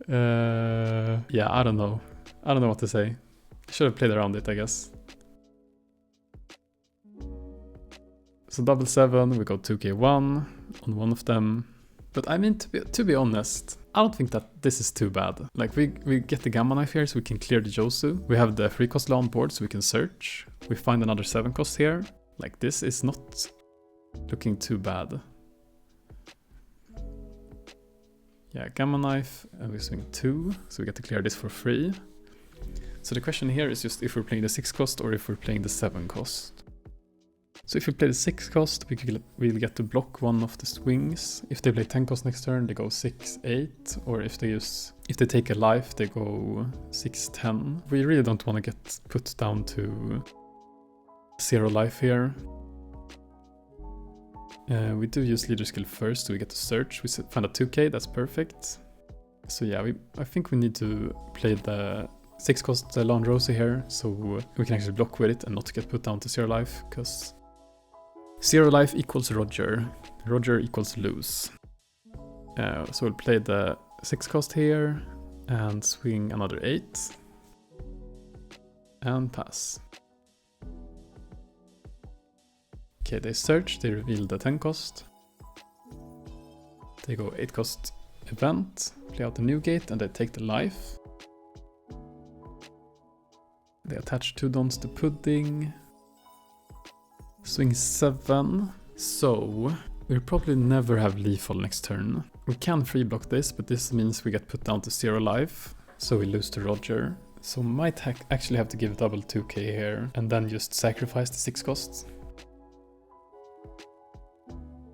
Yeah, I don't know. I don't know what to say. Should have played around it, I guess. So double 7, we go 2k1 on one of them. But I mean, to be honest, I don't think that this is too bad. Like, we get the Gamma Knife here so we can clear the Josu. We have the 3-cost Law on board so we can search. We find another 7-cost here. Like, this is not looking too bad. Yeah, Gamma Knife, and we swing 2, so we get to clear this for free. So the question here is just if we're playing the 6-cost or if we're playing the 7-cost. So if we play the 6-cost, we'll get to block one of the swings. If they play 10-cost next turn, they go 6-8, or if they take a life, they go 6-10. We really don't want to get put down to 0 life here. We do use leader skill first, so we get to search. We find a 2k, that's perfect. So yeah, I think we need to play the 6-cost Law on Rosie here, so we can actually block with it and not get put down to 0 life, because 0 life equals Roger. Roger equals lose. So we'll play the 6-cost here and swing another 8. And pass. Okay, they search, they reveal the 10-cost. They go 8-cost event, play out the Newgate, and they take the life. They attach 2 dons to Pudding. Swing 7. So we'll probably never have lethal next turn. We can free block this, but this means we get put down to 0 life, so we lose to Roger. So we might actually have to give double 2k here and then just sacrifice the 6-cost.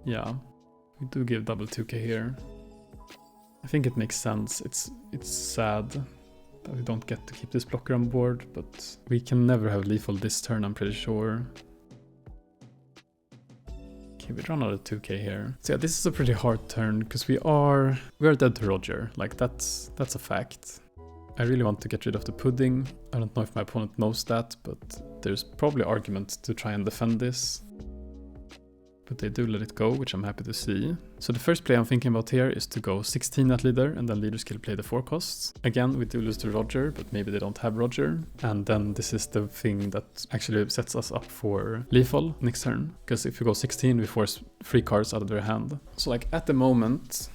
Yeah, we do give double 2k here. I think it makes sense. It's sad that we don't get to keep this blocker on board, but we can never have lethal this turn, I'm pretty sure. Okay, we draw another 2k here. So yeah, this is a pretty hard turn, because we are dead to Roger. Like, that's a fact. I really want to get rid of the Pudding. I don't know if my opponent knows that, but there's probably argument to try and defend this. But they do let it go, which I'm happy to see. So the first play I'm thinking about here is to go 16 at leader, and then leader skill play the 4-costs. Again, we do lose to Roger, but maybe they don't have Roger. And then this is the thing that actually sets us up for lethal next turn. Because if we go 16, we force 3 cards out of their hand. So like at the moment,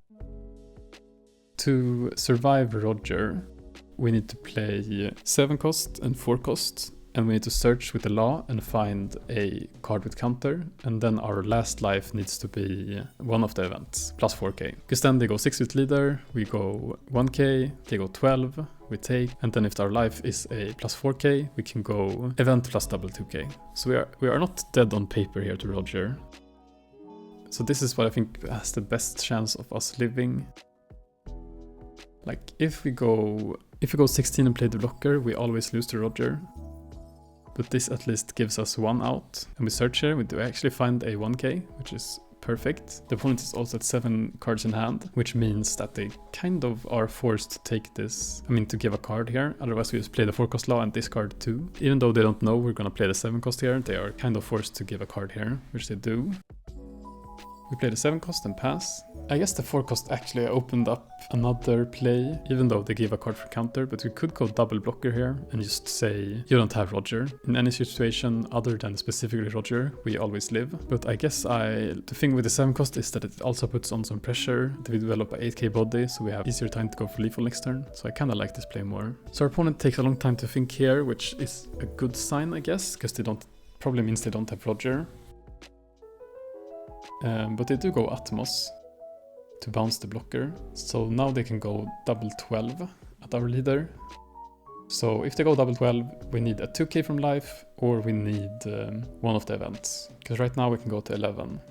to survive Roger, we need to play 7-cost and 4-cost. And we need to search with the Law and find a card with counter. And then our last life needs to be one of the events, plus 4k. Because then they go 6 with leader, we go 1k, they go 12, we take. And then if our life is a plus 4k, we can go event plus double 2k. So we are not dead on paper here to Roger. So this is what I think has the best chance of us living. Like if we go 16 and play the blocker, we always lose to Roger. But this at least gives us 1 out. And we search here, we do actually find a 1k, which is perfect. The opponent is also at 7 cards in hand, which means that they kind of are forced to take this, I mean to give a card here. Otherwise we just play the 4-cost Law and discard 2. Even though they don't know we're gonna play the 7-cost here, they are kind of forced to give a card here, which they do. We play the 7-cost and pass. I guess the 4-cost actually opened up another play, even though they give a card for counter, but we could go double blocker here and just say, you don't have Roger. In any situation other than specifically Roger, we always live. But I guess the thing with the 7-cost is that it also puts on some pressure. We develop a 8k body, so we have easier time to go for lethal next turn. So I kinda like this play more. So our opponent takes a long time to think here, which is a good sign, I guess, because probably means they don't have Roger. But they do go Atmos to bounce the blocker. So now they can go double 12 at our leader. So if they go double 12, we need a 2k from life, or we need one of the events. Because right now we can go to 11.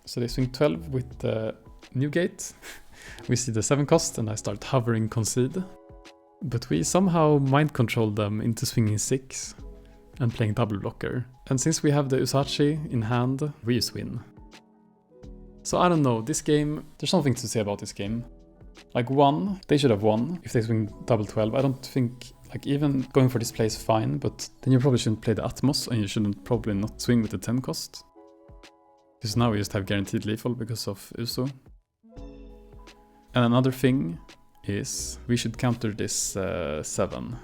So they swing 12 with the new gate. We see the 7-cost and I start hovering concede. But we somehow mind control them into swinging 6 and playing double blocker. And since we have the Usachi in hand, we just win. So I don't know, this game, there's something to say about this game. Like 1, they should have won if they swing double 12. I don't think, like even going for this play is fine, but then you probably shouldn't play the Atmos and you shouldn't probably not swing with the 10-cost. Because now we just have guaranteed lethal because of Uso. And another thing is we should counter this 7.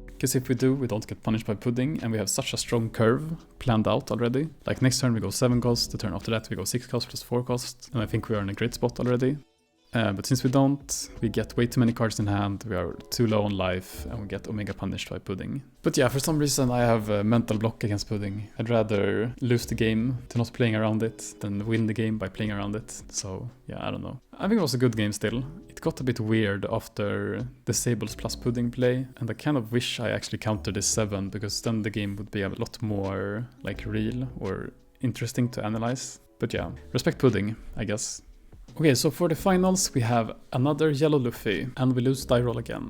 Because if we do, we don't get punished by pudding, and we have such a strong curve planned out already. Like next turn we go 7-cost, the turn after that we go 6-cost plus 4-cost, and I think we are in a great spot already. But since we don't, we get way too many cards in hand, we are too low on life, and we get Omega punished by pudding. But yeah, for some reason I have a mental block against pudding. I'd rather lose the game to not playing around it than win the game by playing around it. So yeah, I don't know. I think it was a good game still. It got a bit weird after the Sables plus pudding play, and I kind of wish I actually countered this 7, because then the game would be a lot more like real or interesting to analyze. But yeah, respect pudding, I guess. Okay, so for the finals we have another yellow Luffy, and we lose die roll again.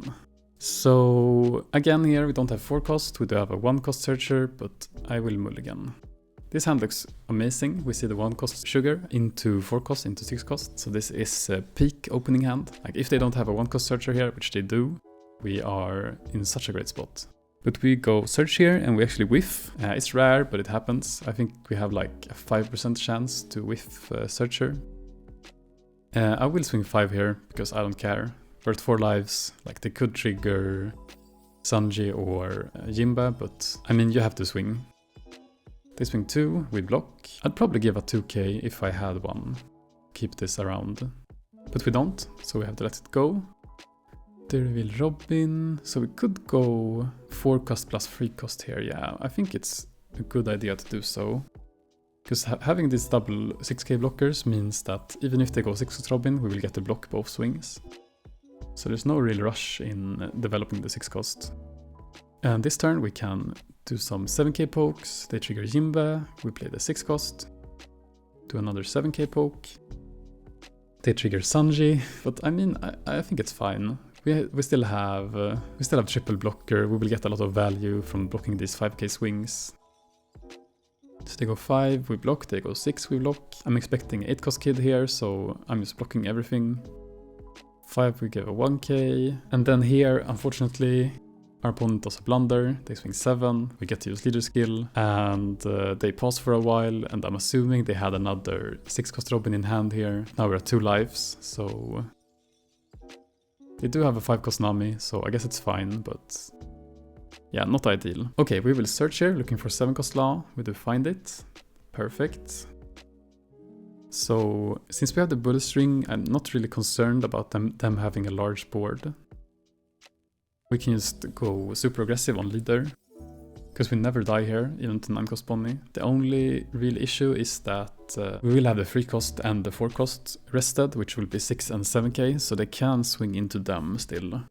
So again here we don't have 4-cost, we do have a 1-cost searcher, but I will mulligan. This hand looks amazing. We see the 1-cost sugar into 4-cost into 6-cost. So this is a peak opening hand. Like if they don't have a 1-cost searcher here, which they do, we are in such a great spot. But we go search here and we actually whiff. It's rare, but it happens. I think we have like a 5% chance to whiff searcher. I will swing 5 here because I don't care. Worth 4 lives, like they could trigger Sanji or Jimba, but I mean you have to swing. They swing 2, we block. I'd probably give a 2k if I had one. Keep this around. But we don't, so we have to let it go. They reveal Robin, so we could go 4-cost plus 3-cost here, yeah. I think it's a good idea to do so. Because having these double 6k blockers means that even if they go 6-cost Robin, we will get to block both swings. So there's no real rush in developing the 6-cost. And this turn we can do some 7k pokes, they trigger Jimba, we play the 6-cost. Do another 7k poke. They trigger Sanji, but I mean, I think it's fine. We still have triple blocker, we will get a lot of value from blocking these 5k swings. So they go 5, we block, they go 6, we block. I'm expecting 8-cost kid here, so I'm just blocking everything. 5, we give a 1k. And then here, unfortunately, our opponent does a blunder. They swing 7, we get to use leader skill, and they pause for a while, and I'm assuming they had another 6-cost Robin in hand here. Now we're at 2 lives, so they do have a 5-cost Nami, so I guess it's fine, but yeah, not ideal. Okay, we will search here, looking for 7-cost Law. We do find it. Perfect. So, since we have the bullet string, I'm not really concerned about them having a large board. We can just go super aggressive on leader, because we never die here, even to 9-cost Bonnie. The only real issue is that we will have the 3-cost and the 4-cost rested, which will be 6 and 7k, so they can swing into them still.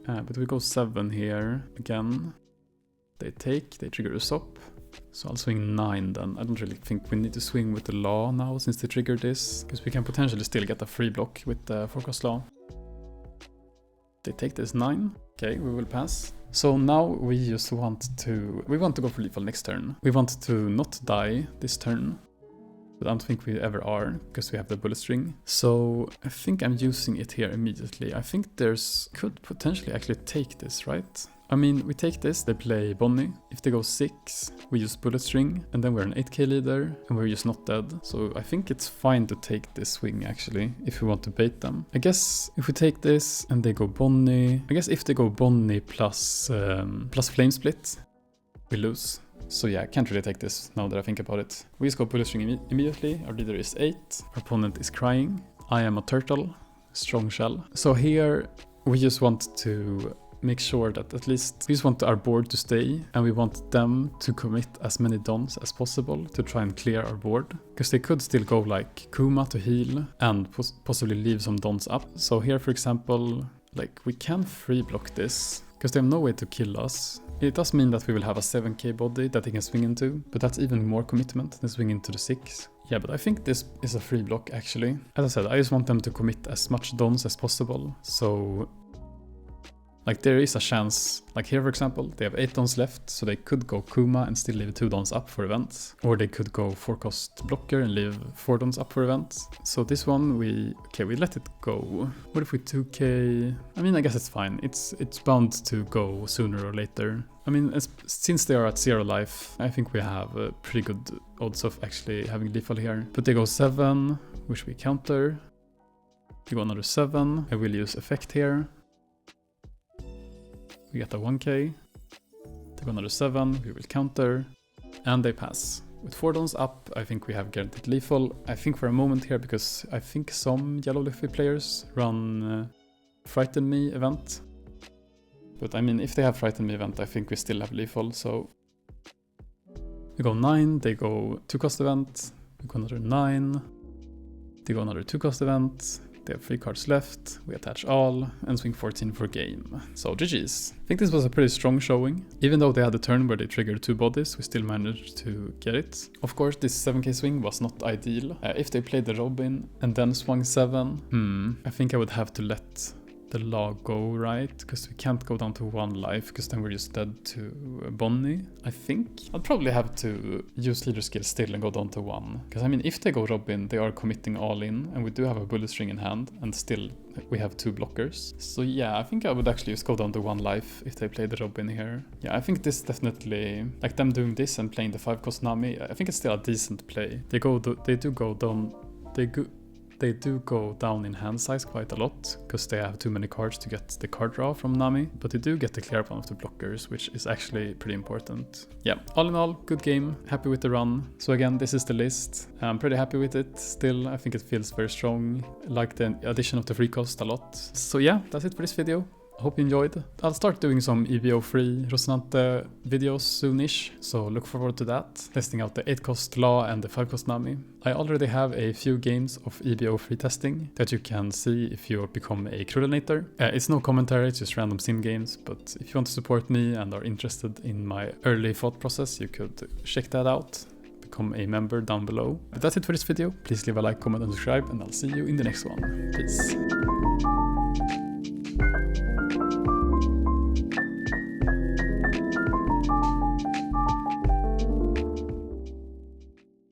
But we go 7 here again. They trigger Usopp. So I'll swing 9 then. I don't really think we need to swing with the law now since they triggered this, because we can potentially still get a free block with the forecast law. They take this 9. Okay, we will pass. So now we just want to go for lethal next turn. We want to not die this turn, but I don't think we ever are, because we have the bullet string. So I think I'm using it here immediately. I think could potentially actually take this, right? I mean, we take this, they play Bonnie. If they go 6, we use bullet string, and then we're an 8k leader, and we're just not dead. So I think it's fine to take this swing, actually, if we want to bait them. I guess if we take this, and they go Bonnie... I guess if they go Bonnie plus Flame Split, we lose. So yeah, I can't really take this now that I think about it. We just go bullet string immediately. Our leader is 8. Our opponent is crying. I am a turtle. Strong shell. So here, we just want to make sure that at least we just want our board to stay, and we want them to commit as many dons as possible to try and clear our board, because they could still go like Kuma to heal and possibly leave some dons up. So here, for example, like we can free block this because they have no way to kill us. It does mean that we will have a 7k body that they can swing into, but that's even more commitment than swing into the 6. Yeah, but I think this is a free block actually. As I said, I just want them to commit as much dons as possible. So like there is a chance, like here for example, they have 8 dons left, so they could go Kuma and still leave 2 dons up for events. Or they could go 4-cost blocker and leave 4 dons up for events. So this one we let it go. What if we 2k? I mean, I guess it's fine. It's bound to go sooner or later. I mean, since they are at 0 life, I think we have a pretty good odds of actually having lethal here. But they go 7, which we counter. They go another 7. I will use effect here. We get a 1k, they go another 7, we will counter, and they pass. With 4 dons up, I think we have guaranteed lethal. I think for a moment here, because I think some yellow Luffy players run Frighten Me event. But I mean, if they have Frighten Me event, I think we still have lethal, so... We go 9, they go 2-cost event, we go another 9, they go another 2-cost event. They have 3 cards left, we attach all, and swing 14 for game. So GG's. I think this was a pretty strong showing. Even though they had a turn where they triggered 2 bodies, we still managed to get it. Of course, this 7k swing was not ideal. If they played the Robin and then swung 7, I think I would have to let the law go, right? Because we can't go down to 1 life, because then we're just dead to Bonnie, I think. I'd probably have to use leader skill still and go down to 1. Because I mean, if they go Robin, they are committing all in, and we do have a bullet string in hand, and still we have 2 blockers. So yeah, I think I would actually just go down to 1 life if they play the Robin here. Yeah, I think this definitely, like them doing this and playing the 5-cost Nami, I think it's still a decent play. They do go down in hand size quite a lot, because they have too many cards to get the card draw from Nami, but they do get the clear one of the blockers, which is actually pretty important. Yeah, all in all, good game, happy with the run. So again, this is the list. I'm pretty happy with it still. I think it feels very strong. I like the addition of the free cost a lot. So yeah, that's it for this video. Hope you enjoyed. I'll start doing some EB03 Rosinante videos soonish, so look forward to that. Testing out the 8-cost Law and the 5-cost Nami. I already have a few games of EB03 testing that you can see if you become a Crudinator. It's no commentary, it's just random sim games, but if you want to support me and are interested in my early thought process, you could check that out. Become a member down below. But that's it for this video. Please leave a like, comment and subscribe, and I'll see you in the next one. Peace.